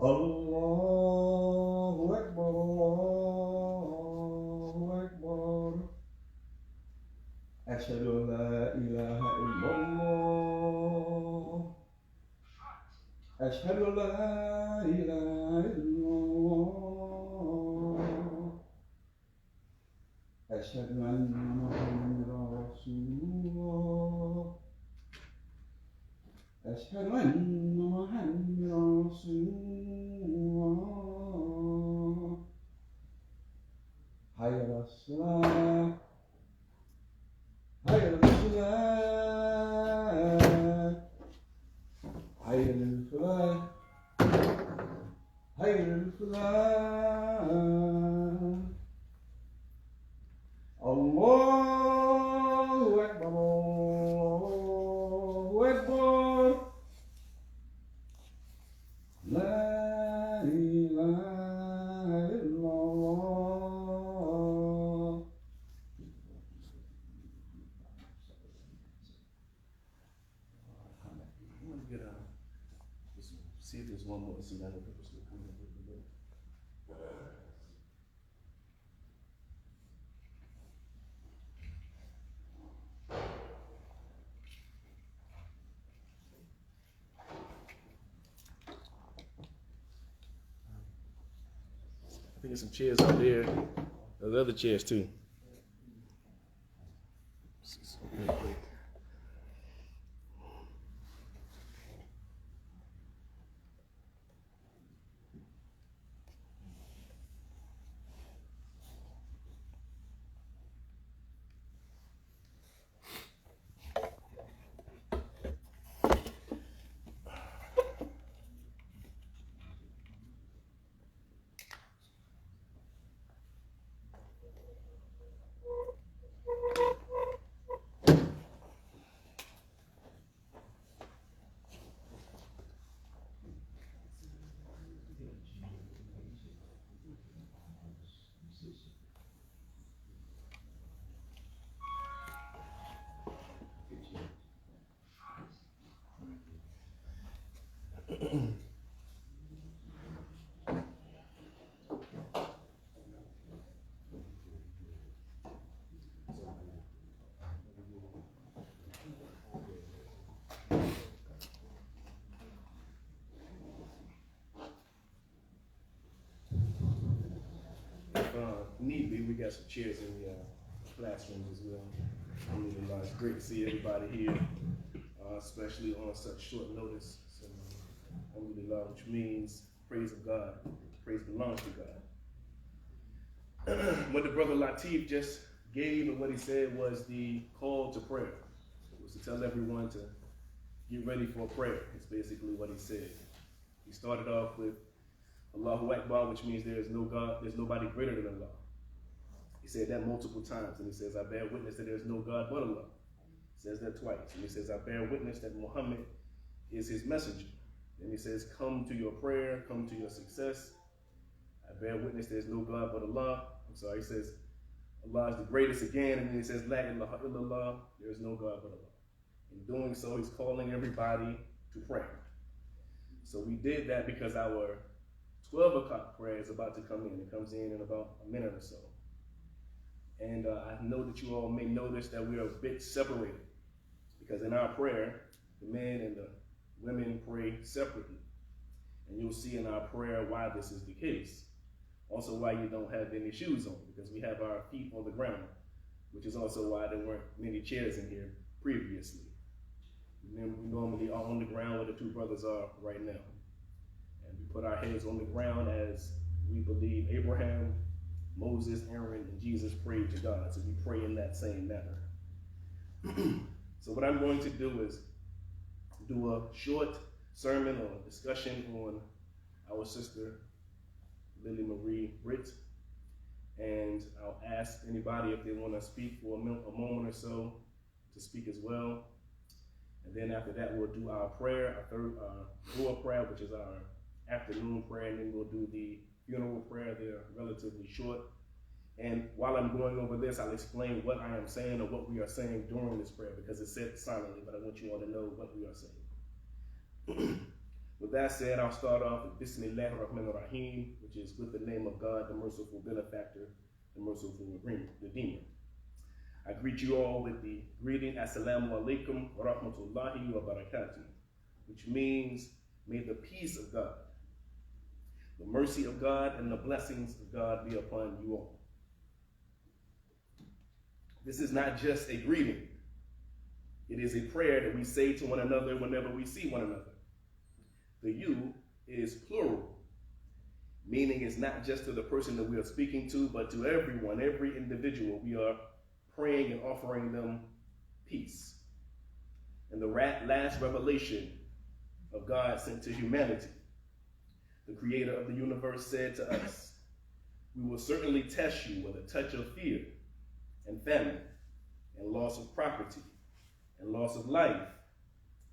Allahu Akbar, Allahu Akbar. Ashhadu an la ilaha illallah. Ashhadu an la ilaha illallah. Ashhadu anna Muhammadan Rasulullah. أشهد أن محمدا رسول الله. حي على الصلاة، حي على الصلاة، حي على الفلاح، حي على الفلاح. الله أكبر، الله أكبر. لا إله إلا الله. I'm going to get see if there's one more. See that other person. I think there's some chairs out there. There's other chairs too. Need be, we got some chairs in the classrooms as well. It's great to see everybody here, especially on such short notice. So, which means praise of God, praise belongs to God. What the brother Latif just gave and what he said was the call to prayer. It was to tell everyone to get ready for prayer. It's basically what he said. He started off with Allahu Akbar, which means there is no God, there's nobody greater than Allah. He said that multiple times, and he says, I bear witness that there is no God but Allah. He says that twice. And he says, I bear witness that Muhammad is his messenger. Then he says, come to your prayer, come to your success. I bear witness there's no God but Allah. I'm sorry, he says, Allah is the greatest again, and then he says, La ilaha illallah, there is no God but Allah. In doing so, he's calling everybody to prayer. So we did that because our 12 o'clock prayer is about to come in. It comes in about a minute or so. And I know that you all may notice that we are a bit separated because in our prayer, the men and the women pray separately. And you'll see in our prayer why this is the case. Also why you don't have any shoes on, because we have our feet on the ground, which is also why there weren't many chairs in here previously. We normally are on the ground where the two brothers are right now. And we put our heads on the ground as we believe Abraham, Moses, Aaron, and Jesus prayed to God. So we pray in that same manner. So what I'm going to do is do a short sermon or discussion on our sister, Lily Marie Britt. And I'll ask anybody if they want to speak for a moment or so to speak as well. And then after that, we'll do our prayer, our third Dua prayer, which is our afternoon prayer, and then we'll do the funeral prayer. They're relatively short. And while I'm going over this, I'll explain what I am saying or what we are saying during this prayer, because it's said silently, but I want you all to know what we are saying. With that said, I'll start off with Bismillah ar-Rahman ar-Rahim, which is with the name of God, the merciful benefactor, the merciful redeemer. I greet you all with the greeting, Assalamu alaikum wa rahmatullahi wa barakatuh, which means, may the peace of God, the mercy of God, and the blessings of God be upon you all. This is not just a greeting. It is a prayer that we say to one another whenever we see one another. The you is plural, meaning it's not just to the person that we are speaking to, but to everyone, every individual. We are praying and offering them peace. And the last revelation of God sent to humanity, the creator of the universe said to us, we will certainly test you with a touch of fear and famine and loss of property and loss of life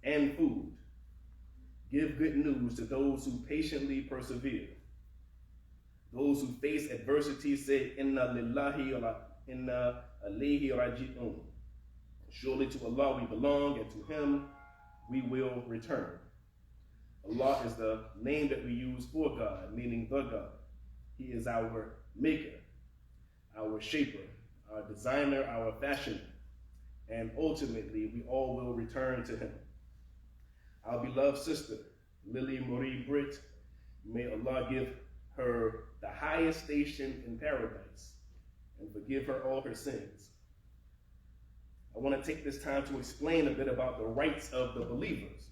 and food. Give good news to those who patiently persevere. Those who face adversity say, Inna lillahi wa inna alayhi raji'un. Surely to Allah we belong, and to Him we will return. Allah is the name that we use for God, meaning the God. He is our maker, our shaper, our designer, our fashioner, and ultimately we all will return to Him. Our beloved sister, Lily Marie Britt, may Allah give her the highest station in paradise and forgive her all her sins. I want to take this time to explain a bit about the rights of the believers,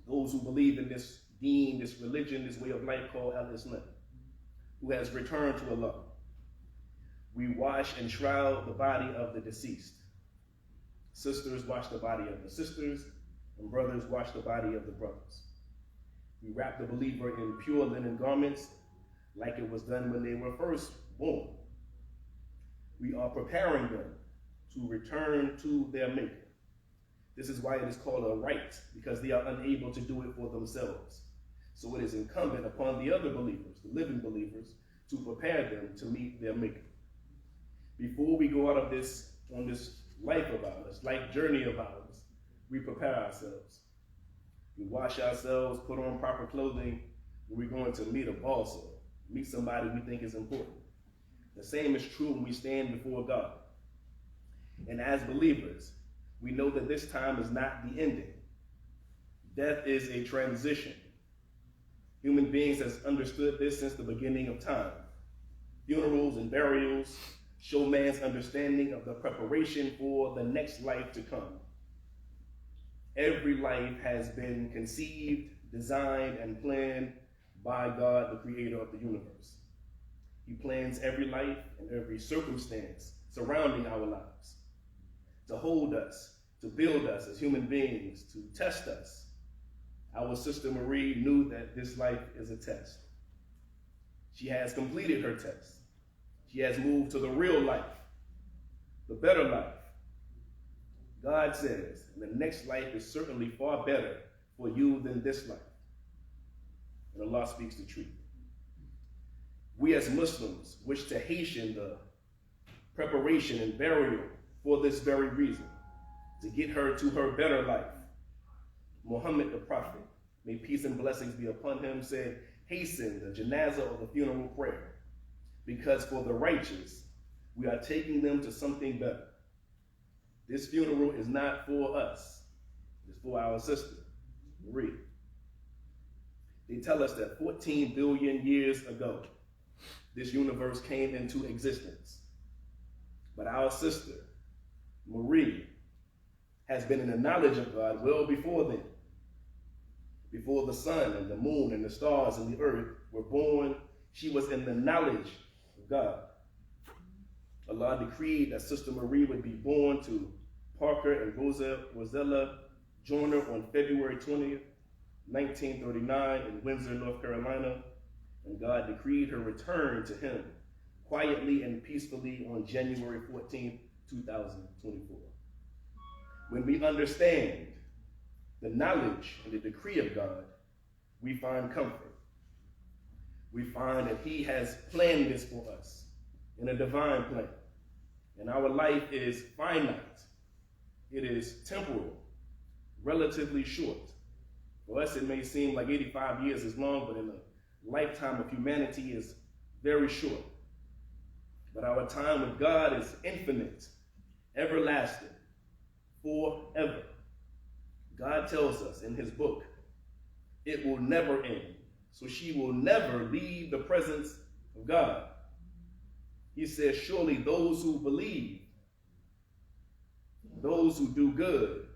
those who believe in this deen, this religion, this way of life called Al-Islam, who has returned to Allah. We wash and shroud the body of the deceased. Sisters wash the body of the sisters, and brothers wash the body of the brothers. We wrap the believer in pure linen garments like it was done when they were first born. We are preparing them to return to their maker. This is why it is called a right, because they are unable to do it for themselves. So it is incumbent upon the other believers, the living believers, to prepare them to meet their maker. Before we go out of this, on this life of ours, life journey of ours, we prepare ourselves. We wash ourselves, put on proper clothing when we're going to meet a boss or meet somebody we think is important. The same is true when we stand before God. And as believers, we know that this time is not the ending. Death is a transition. Human beings have understood this since the beginning of time. Funerals and burials show man's understanding of the preparation for the next life to come. Every life has been conceived, designed, and planned by God, the creator of the universe. He plans every life and every circumstance surrounding our lives to hold us, to build us as human beings, to test us. Our sister Marie knew that this life is a test. She has completed her test. She has moved to the real life, the better life. God says, the next life is certainly far better for you than this life. And Allah speaks the truth. We as Muslims wish to hasten the preparation and burial for this very reason, to get her to her better life. Muhammad the Prophet, may peace and blessings be upon him, said, hasten the Janazah of the funeral prayer, because for the righteous, we are taking them to something better. This funeral is not for us. It's for our sister, Marie. They tell us that 14 billion years ago, this universe came into existence. But our sister, Marie, has been in the knowledge of God well before then. Before the sun and the moon and the stars and the earth were born, she was in the knowledge of God. Allah decreed that Sister Marie would be born to Parker and Rosella Joyner on February 20th, 1939 in Windsor, North Carolina, and God decreed her return to Him quietly and peacefully on January 14th, 2024. When we understand the knowledge and the decree of God, we find comfort. We find that He has planned this for us in a divine plan. And our life is finite. It is temporal, relatively short. For us, it may seem like 85 years is long, but in the lifetime of humanity is very short. But our time with God is infinite, everlasting, forever. God tells us in his book, it will never end. So she will never leave the presence of God. He says, surely those who believe, those who do good,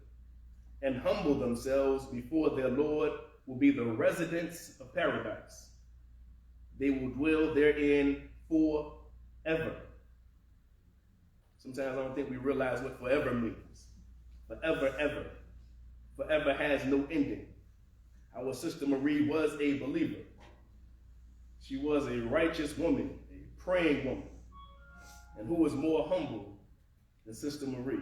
and humble themselves before their Lord will be the residents of paradise. They will dwell therein forever. Sometimes I don't think we realize what forever means. Forever, ever. Forever has no ending. Our sister Marie was a believer. She was a righteous woman, a praying woman. And who was more humble than Sister Marie?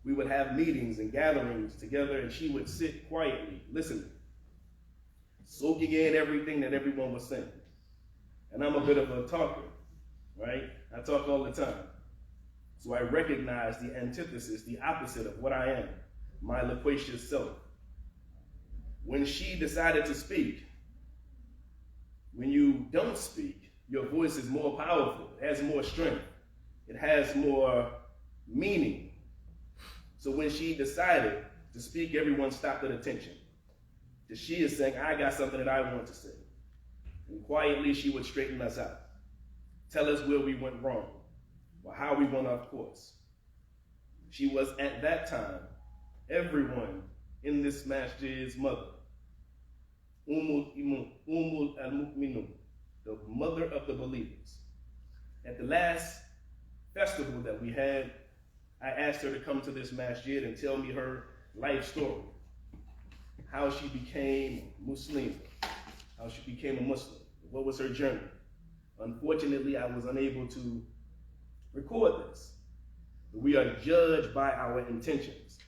We would have meetings and gatherings together, and she would sit quietly, listening, soaking in everything that everyone was saying. And I'm a bit of a talker, right? I talk all the time. So I recognize the antithesis, the opposite of what I am, my loquacious self. When she decided to speak, when you don't speak, your voice is more powerful, it has more strength, it has more meaning. So when she decided to speak, everyone stopped at attention. Because she is saying, I got something that I want to say. And quietly she would straighten us out, tell us where we went wrong, or how we went off course. She was at that time, everyone in this masjid's mother. Ummul al-Mu'minun, the mother of the believers. At the last festival that we had, I asked her to come to this masjid and tell me her life story. How she became Muslim, how she became a Muslim, what was her journey. Unfortunately, I was unable to record this. But we are judged by our intentions.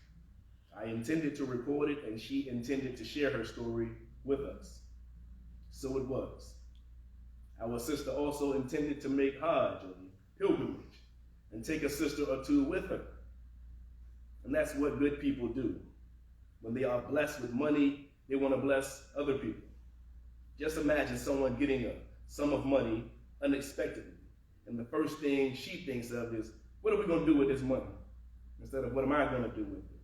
I intended to record it, and she intended to share her story with us. So it was. Our sister also intended to make Hajj, or pilgrimage, and take a sister or two with her. And that's what good people do. When they are blessed with money, they want to bless other people. Just imagine someone getting a sum of money unexpectedly. And the first thing she thinks of is, what are we going to do with this money? Instead of, what am I going to do with it?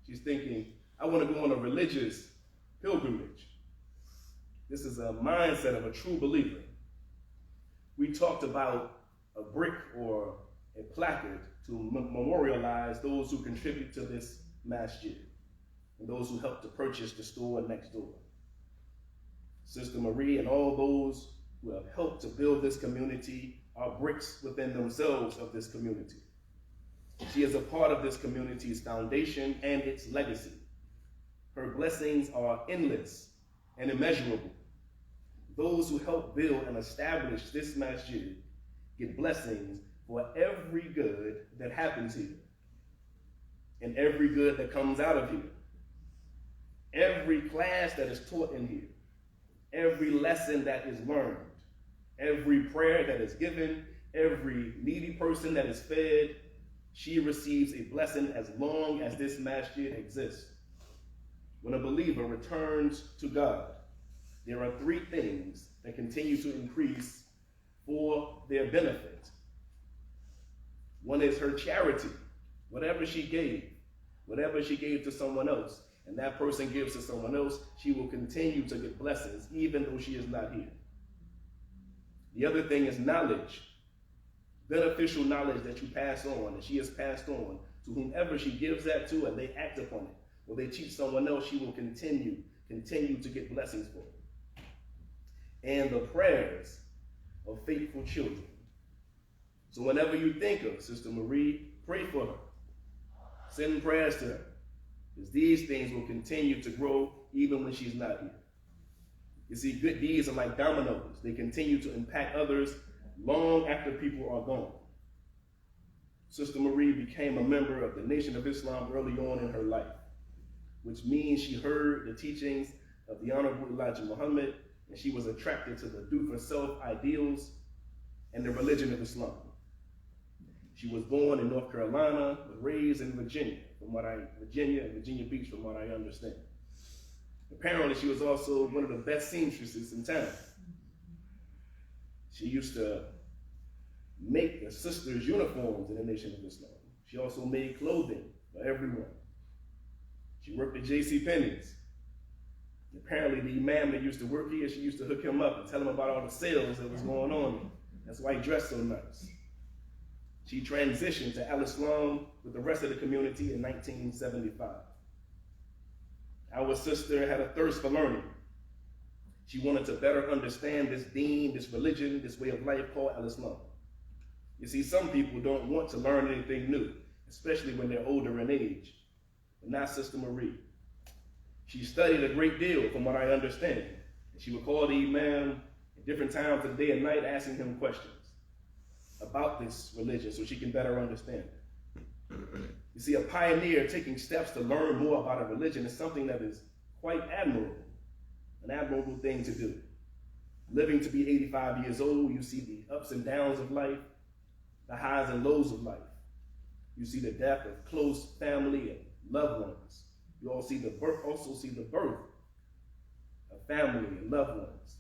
She's thinking, I want to go on a religious pilgrimage. This is a mindset of a true believer. We talked about a brick or a placard to memorialize those who contribute to this masjid and those who helped to purchase the store next door. Sister Marie and all those who have helped to build this community are bricks within themselves of this community. She is a part of this community's foundation and its legacy. Her blessings are endless and immeasurable. Those who help build and establish this masjid get blessings for every good that happens here and every good that comes out of here. Every class that is taught in here, every lesson that is learned, every prayer that is given, every needy person that is fed, she receives a blessing as long as this masjid exists. When a believer returns to God, there are three things that continue to increase for their benefit. One is her charity. Whatever she gave to someone else, and that person gives to someone else, she will continue to get blessings, even though she is not here. The other thing is knowledge. Beneficial knowledge that you pass on, that she has passed on to whomever she gives that to, and they act upon it. Or they teach someone else, she will continue to get blessings for it. And the prayers of faithful children. So whenever you think of Sister Marie, pray for her. Send prayers to her. Because these things will continue to grow even when she's not here. You see, good deeds are like dominoes. They continue to impact others long after people are gone. Sister Marie became a member of the Nation of Islam early on in her life, which means she heard the teachings of the Honorable Elijah Muhammad, and she was attracted to the do-for-self ideals and the religion of Islam. She was born in North Carolina, but raised in Virginia Beach, from what I understand. Apparently, she was also one of the best seamstresses in town. She used to make the sisters' uniforms in the Nation of Islam. She also made clothing for everyone. She worked at J.C. Penney's. Apparently, the imam that used to work here, she used to hook him up and tell him about all the sales that was going on. That's why he dressed so nice. She transitioned to Al-Islam with the rest of the community in 1975. Our sister had a thirst for learning. She wanted to better understand this deen, this religion, this way of life called Al-Islam. You see, some people don't want to learn anything new, especially when they're older in age, but not Sister Marie. She studied a great deal, from what I understand, and she would call the imam at different times of the day and night asking him questions about this religion so she can better understand it. You see, a pioneer taking steps to learn more about a religion is something that is quite admirable, an admirable thing to do. Living to be 85 years old, you see the ups and downs of life, the highs and lows of life. You see the death of close family and loved ones. You also see the birth of family and loved ones.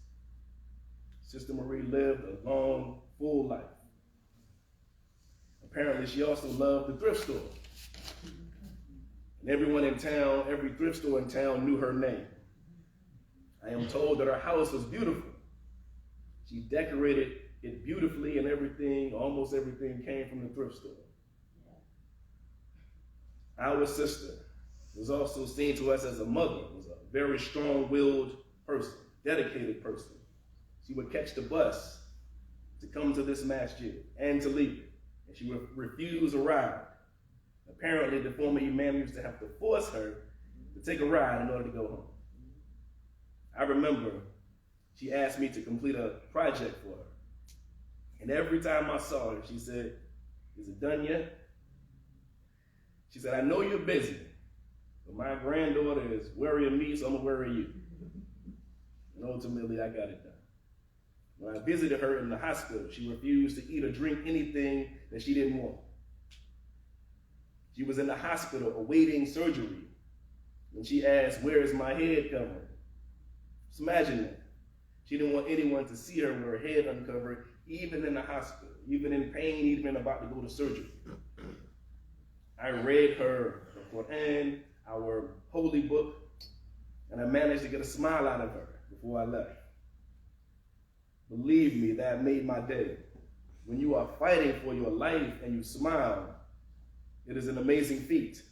Sister Marie lived a long, full life. Apparently, she also loved the thrift store. And everyone in town, every thrift store in town knew her name. I am told that her house was beautiful. She decorated it beautifully, and everything, almost everything, came from the thrift store. Our sister was also seen to us as a mother, was a very strong-willed person, dedicated person. She would catch the bus to come to this masjid and to leave it, and she would refuse a ride. Apparently, the former imam used to have to force her to take a ride in order to go home. I remember she asked me to complete a project for her, and every time I saw her, she said, "Is it done yet?" She said, "I know you're busy, but my granddaughter is worrying me, so I'm gonna worry you." And ultimately, I got it done. When I visited her in the hospital, she refused to eat or drink anything that she didn't want. She was in the hospital awaiting surgery when she asked, "Where is my head covering?" Just imagine that. She didn't want anyone to see her with her head uncovered, even in the hospital, even in pain, even about to go to surgery. I read her the Quran, our holy book, and I managed to get a smile out of her before I left. Believe me, that made my day. When you are fighting for your life and you smile, it is an amazing feat.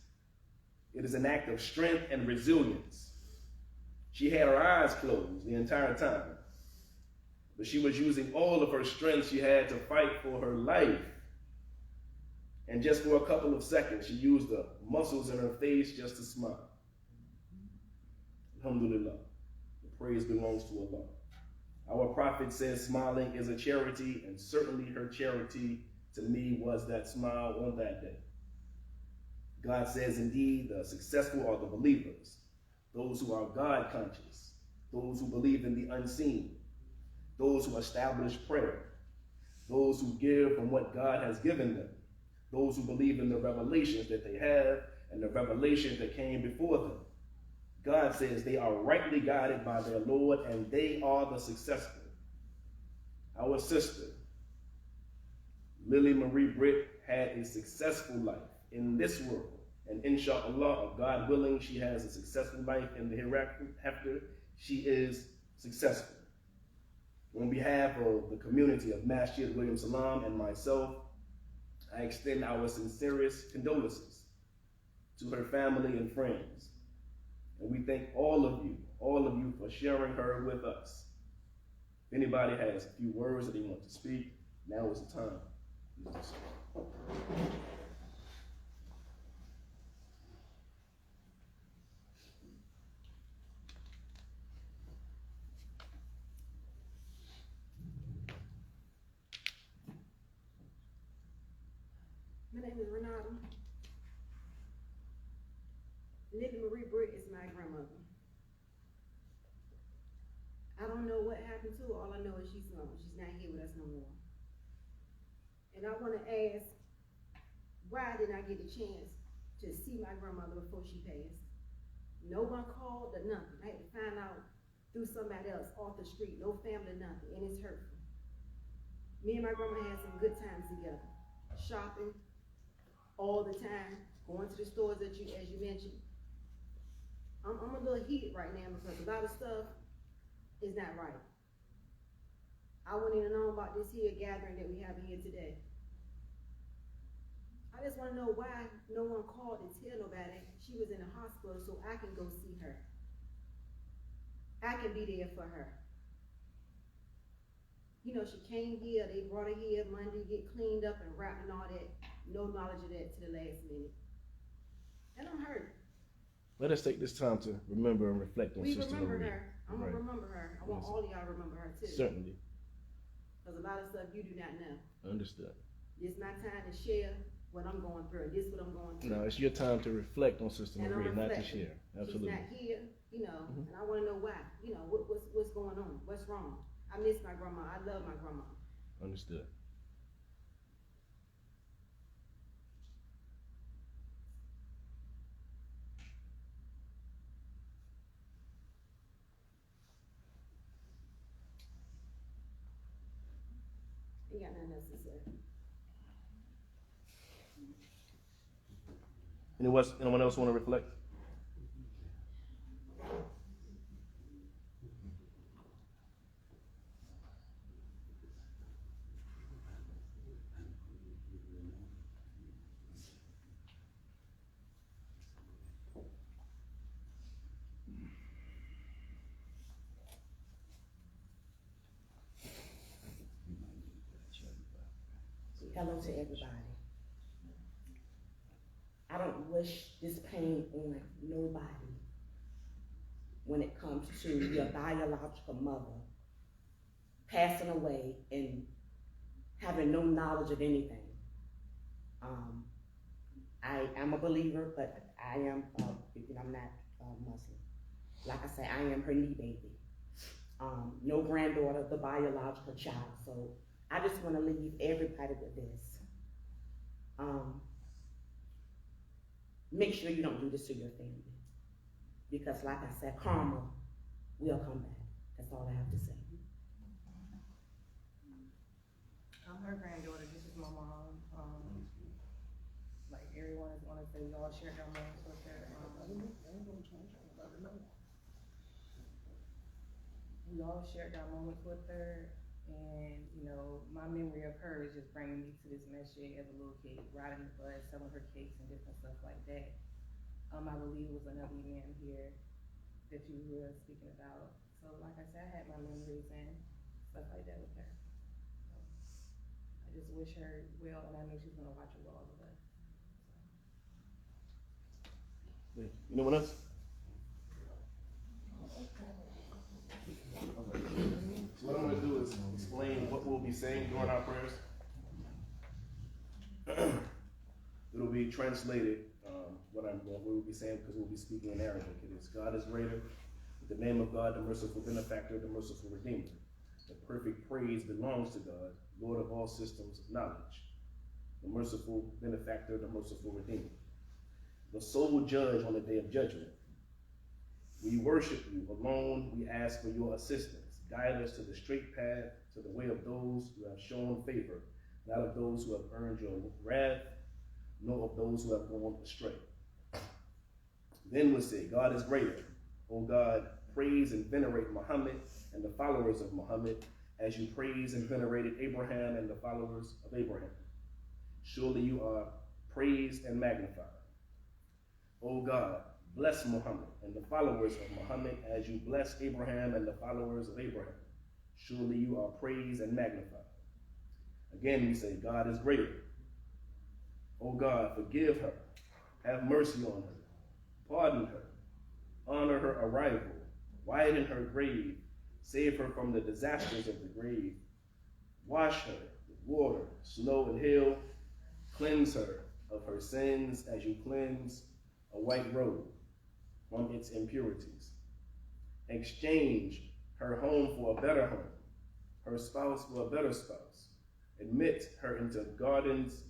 It is an act of strength and resilience. She had her eyes closed the entire time, but she was using all of her strength she had to fight for her life. And just for a couple of seconds, she used the muscles in her face just to smile. Alhamdulillah. The praise belongs to Allah. Our prophet says smiling is a charity, and certainly her charity to me was that smile on that day. God says, indeed, the successful are the believers, those who are God conscious, those who believe in the unseen, those who establish prayer, those who give from what God has given them, those who believe in the revelations that they have and the revelations that came before them. God says they are rightly guided by their Lord, and they are the successful. Our sister, Lily Marie Britt, had a successful life in this world, and inshallah, God willing, she has a successful life in the hereafter. She is successful. On behalf of the community of Masjid William Salam and myself, I extend our sincerest condolences to her family and friends. And we thank all of you for sharing her with us. If anybody has a few words that they want to speak, now is the time. My name is Renata. Lily Marie Britt is my grandmother. I don't know what happened to her. All I know is she's gone. She's not here with us no more. And I want to ask, why didn't I get a chance to see my grandmother before she passed? No one called or nothing. I had to find out through somebody else off the street. No family, nothing. And it's hurtful. Me and my grandma had some good times together. Shopping all the time. Going to the stores as you mentioned. I'm a little heated right now because a lot of stuff is not right. I wouldn't even know about this here gathering that we have here today. I just want to know why no one called to tell nobody she was in the hospital so I can go see her. I can be there for her. You know, she came here, they brought her here Monday, get cleaned up and wrapped and all that. No knowledge of that to the last minute. And I'm hurt. Let us take this time to remember and reflect on Sister remember Marie. her. I'm going to remember her. I want all of y'all to remember her too. Certainly. Because a lot of stuff you do not know. Understood. It's my time to share what I'm going through. This is what I'm going through. No, it's your time to reflect on Sister And Marie, not to share. Absolutely. She's not here, you know, and I want to know why. You know, what's going on? What's wrong? I miss my grandma. I love my grandma. Understood. Ain't got nothing else to say. Anyone else want to reflect? Hello to everybody. I don't wish this pain on nobody when it comes to your biological mother passing away and having no knowledge of anything. I am a believer, but I am, I'm not Muslim. Like I say, I am her knee baby. No granddaughter, the biological child. So I just want to leave everybody with this. Make sure you don't do this to your family. Because like I said, karma will come back. That's all I have to say. I'm her granddaughter. This is my mom. Like everyone is going to say, we all shared our moments with her. We all shared our moments with her. And, you know, my memory of her is just bringing me to this masjid as a little kid, riding the bus, selling her cakes and different stuff like that. I believe it was another man here that you were speaking about. So, like I said, I had my memories and stuff like that with her. So, I just wish her well, and I know she's gonna watch it with all of us. Anyone else? So what I'm going to do is explain what we'll be saying during our prayers. It'll be translated, what we'll be saying, because we'll be speaking in Arabic. It is, God is greater. The name of God, the merciful benefactor, the merciful redeemer. The perfect praise belongs to God, Lord of all systems of knowledge. The merciful benefactor, the merciful redeemer. The sole judge on the day of judgment. We worship you alone. We ask for your assistance. Guide us to the straight path, to the way of those who have shown favor, not of those who have earned your wrath, nor of those who have gone astray. Then we say, God is greater. O God, praise and venerate Muhammad and the followers of Muhammad, as you praise and venerated Abraham and the followers of Abraham. Surely you are praised and magnified. O God, bless Muhammad and the followers of Muhammad as you bless Abraham and the followers of Abraham. Surely you are praised and magnified. Again we say, God is greater. O God, forgive her. Have mercy on her. Pardon her. Honor her arrival. Widen her grave. Save her from the disasters of the grave. Wash her with water, snow, and hail. Cleanse her of her sins as you cleanse a white robe from its impurities. Exchange her home for a better home, her spouse for a better spouse. Admit her into gardens.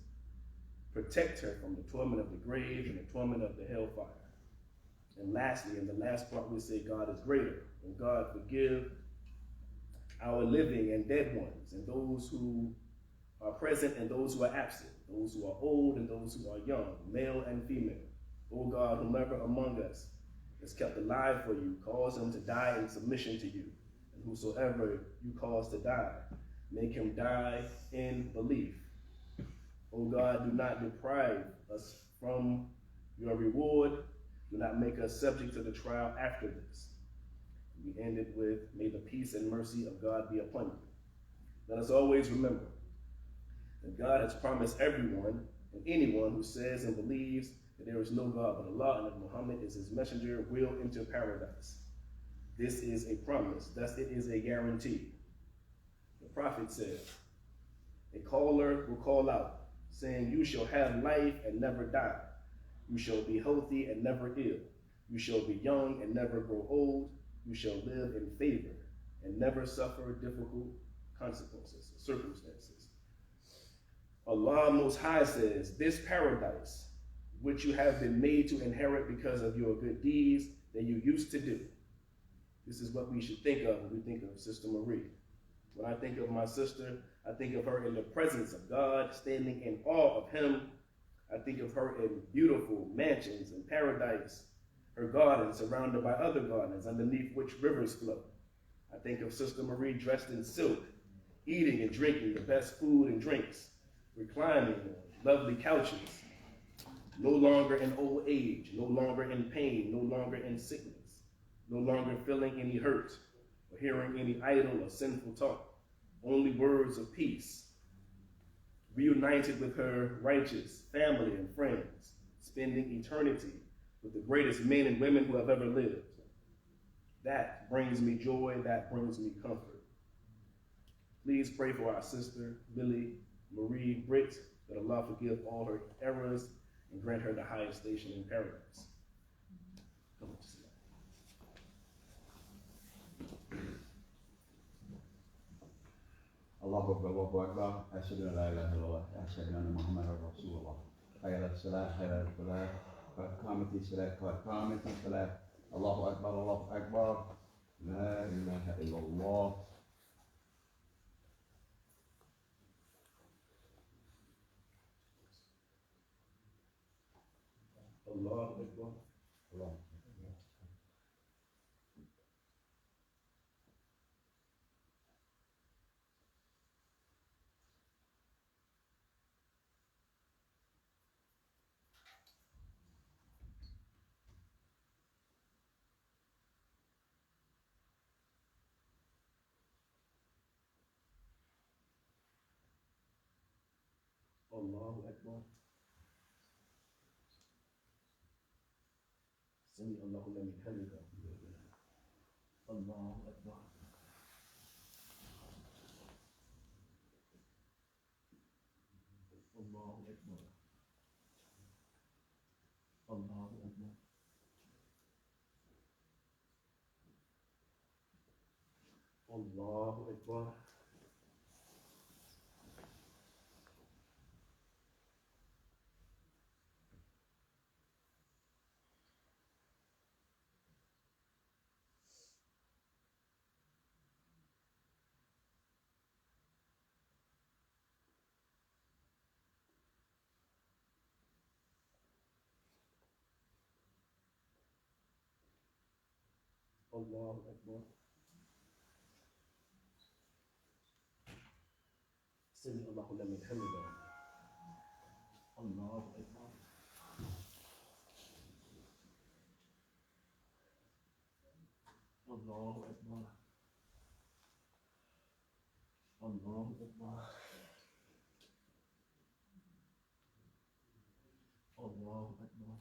Protect her from the torment of the grave and the torment of the hellfire. And lastly, in the last part, we say God is greater. And God forgive our living and dead ones, and those who are present and those who are absent, those who are old and those who are young, male and female. O God, whomever among us is kept alive for you, cause him to die in submission to you. And whosoever you cause to die, make him die in belief. O God, do not deprive us from your reward. Do not make us subject to the trial after this. We end it with, may the peace and mercy of God be upon you. Let us always remember that God has promised everyone and anyone who says and believes that there is no God but Allah and that Muhammad is his messenger will enter paradise. This is a promise, thus it is a guarantee. The prophet said, a caller will call out, saying, you shall have life and never die. You shall be healthy and never ill. You shall be young and never grow old. You shall live in favor and never suffer difficult consequences, circumstances. Allah Most High says, this paradise, which you have been made to inherit because of your good deeds that you used to do. This is what we should think of when we think of Sister Marie. When I think of my sister, I think of her in the presence of God, standing in awe of him. I think of her in beautiful mansions in paradise, her garden surrounded by other gardens underneath which rivers flow. I think of Sister Marie dressed in silk, eating and drinking the best food and drinks, reclining on lovely couches, no longer in old age, no longer in pain, no longer in sickness, no longer feeling any hurt or hearing any idle or sinful talk, only words of peace, reunited with her righteous family and friends, spending eternity with the greatest men and women who have ever lived. That brings me joy, that brings me comfort. Please pray for our sister, Lily Marie Britt, that Allah forgive all her errors and grant her the highest station in paradise. Come on, sister. الله أكبر الله أكبر أشهد أن لا إله إلا الله أشهد أن محمدا رسول الله حي الصلاة حي الفلاح قد قامت الصلاة قد قامت الصلاة الله أكبر لا إله إلا الله Allah Akbar. الله Allahu Akbar. Sami Allahu liman hamidah. Allahu Akbar. Allahu Akbar. Allahu Akbar. Allahu Akbar. Allahu Akbar. Sami Allahu liman hamidah. Allahu Akbar. Allahu Akbar. Allahu Akbar. Allahu Akbar.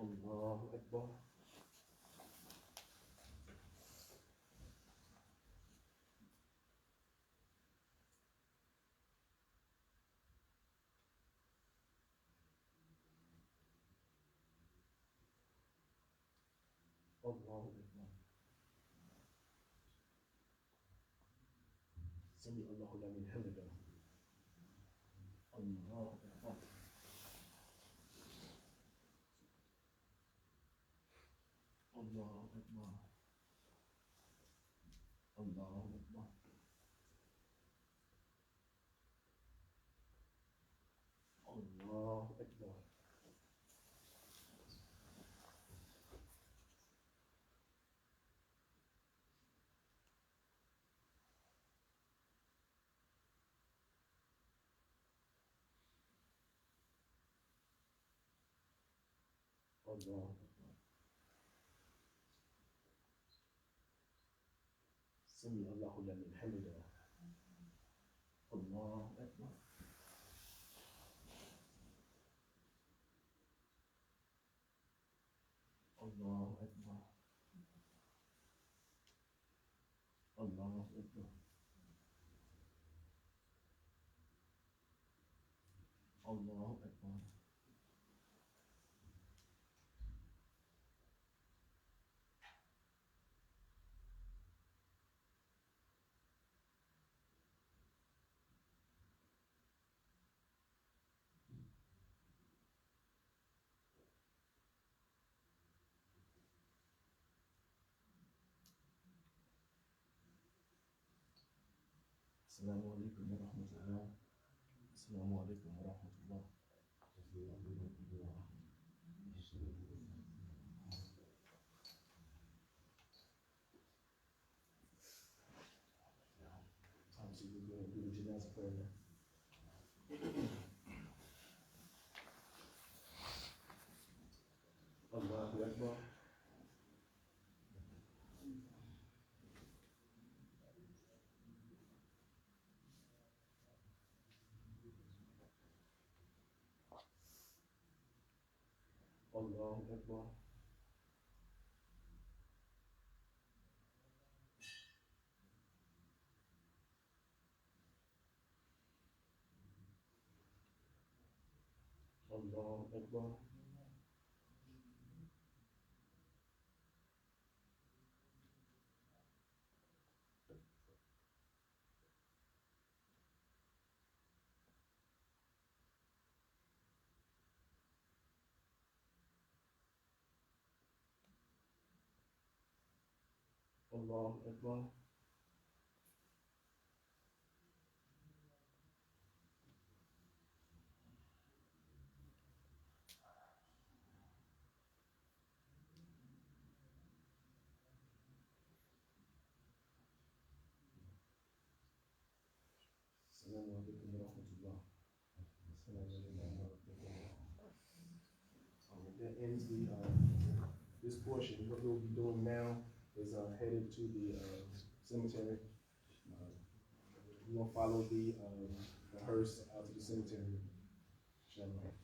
Allahu Akbar. Allahu Akbar. Sami Allahu liman hamidah. Allahu Akbar. Allahu Akbar. Allahu Akbar. Allahu Akbar. Allahu Akbar. Sami Allahu liman hamidah. Allahu Akbar. Allahu Akbar. Allahu Akbar. Allahu Akbar. Assalamu alaikum wa rahmatullah. Assalamu alaikum wa rahmatullah. Obviously, we're going to do the Janazah prayer now. Allahu Akbar. Allahu Akbar. Allahu Akbar. Allahu Akbar. Assalamu alaikum wa rahmatullah. That ends this portion. What we'll be doing now is headed to the cemetery. We're gonna follow the hearse out to the cemetery. Inshallah.